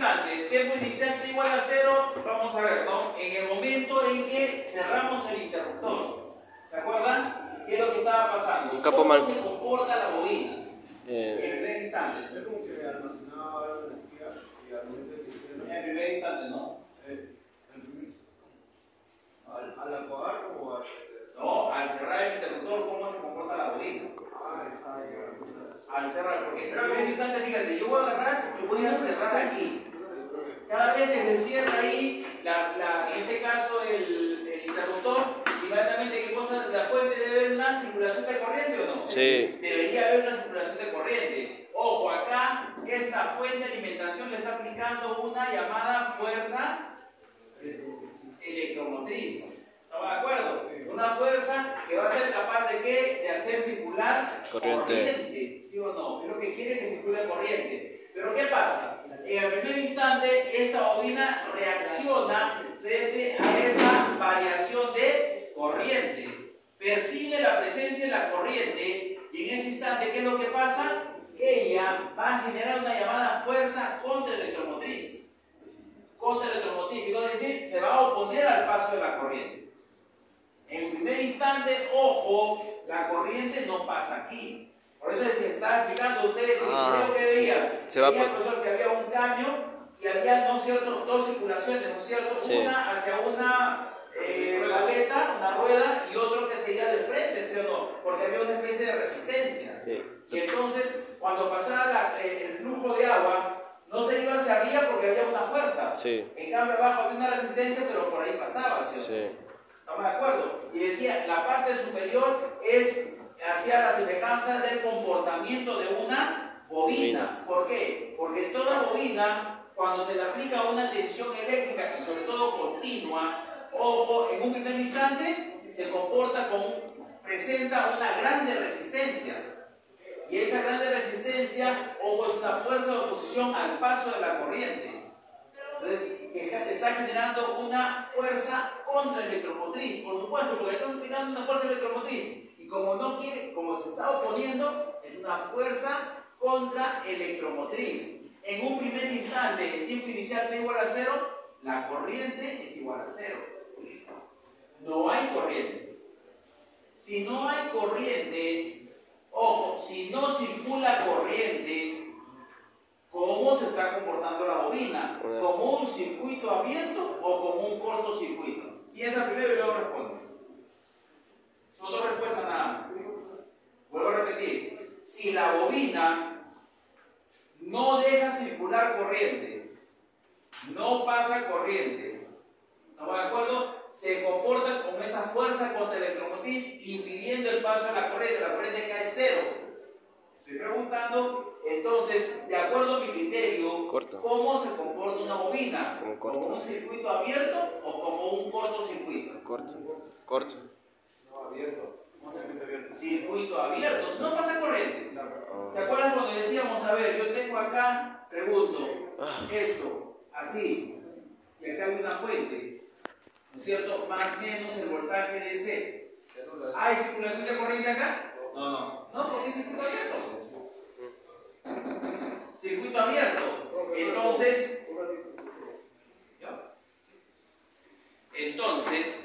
instante, tiempo inicial T igual a 0, vamos a ver, ¿no? En el momento en que cerramos el interruptor, ¿se acuerdan? ¿Qué es lo que estaba pasando? ¿Cómo se comporta la bobina? En el primer instante. Es como que almacenaba la energía y al momento de que en el primer instante, ¿no? ¿Al apagar o al...? No, al cerrar el interruptor, ¿cómo se comporta la bobina? Al cerrar, porque en el primer instante, fíjate, yo voy a agarrar y voy a cerrar aquí. Cada vez que se cierra ahí, en este caso el interruptor, inmediatamente, ¿qué cosa? ¿La fuente debe haber una circulación de corriente o no? Sí. Debería haber una circulación de corriente. Ojo, acá esta fuente de alimentación le está aplicando una llamada fuerza electromotriz. ¿Estamos de acuerdo? Una fuerza que va a ser capaz de ¿qué? De hacer circular corriente. ¿Sí o no? Es lo que quiere, que circule corriente. Pero ¿qué pasa? En el primer instante, esta bobina reacciona frente a esa variación de corriente. Percibe la presencia de la corriente y en ese instante, ¿qué es lo que pasa? Ella va a generar una llamada fuerza contraelectromotriz. Contraelectromotriz, quiero decir, se va a oponer al paso de la corriente. En primer instante, ojo, la corriente no pasa aquí. Por eso es que estaba explicando a ustedes el video que veía. Se va veía, profesor, que había un caño y había dos circulaciones, ¿no es cierto? Sí. Una hacia una paleta, una rueda, y otro que seguía de frente, ¿sí o no? Porque había una especie de resistencia. Sí. Y entonces, cuando pasaba el flujo de agua, no se iba hacia arriba porque había una fuerza. Sí. En cambio, abajo había una resistencia, pero por ahí pasaba, ¿sí o no? Sí. ¿Estamos de acuerdo? Y decía, la parte superior hacía la semejanza del comportamiento de una bobina. ¿Por qué? Porque toda bobina, cuando se le aplica una tensión eléctrica, y sobre todo continua, ojo, en un primer instante se comporta presenta una grande resistencia. Y esa grande resistencia, ojo, es una fuerza de oposición al paso de la corriente. Entonces, que está generando una fuerza contraelectromotriz, por supuesto, porque está aplicando una fuerza electromotriz. Y como no quiere, como se está oponiendo, es una fuerza contraelectromotriz. En un primer instante, el tiempo inicial T igual a 0, la corriente es igual a 0. No hay corriente. Si no hay corriente, ojo, si no circula corriente, ¿cómo se está comportando la bobina? ¿Como un circuito abierto o como un cortocircuito? Piensa primero y luego responde. Son dos respuestas nada más. Vuelvo a repetir. Si la bobina no deja circular corriente, no pasa corriente, ¿estamos de acuerdo? Se comporta con esa fuerza contraelectromotriz impidiendo el paso de la corriente cae 0. Estoy preguntando, entonces, de acuerdo a mi criterio, ¿cómo se comporta una bobina? ¿Como un circuito abierto o como un cortocircuito? Corto. No, abierto. ¿Cómo circuito abierto? Circuito abierto, si no pasa corriente. ¿Te acuerdas cuando decíamos, a ver, yo tengo acá, pregunto, esto, así, y acá hay una fuente, ¿no es cierto? Más o menos el voltaje de C. ¿Hay circulación de corriente acá? No. No, porque es circuito abierto. Circuito abierto. Entonces,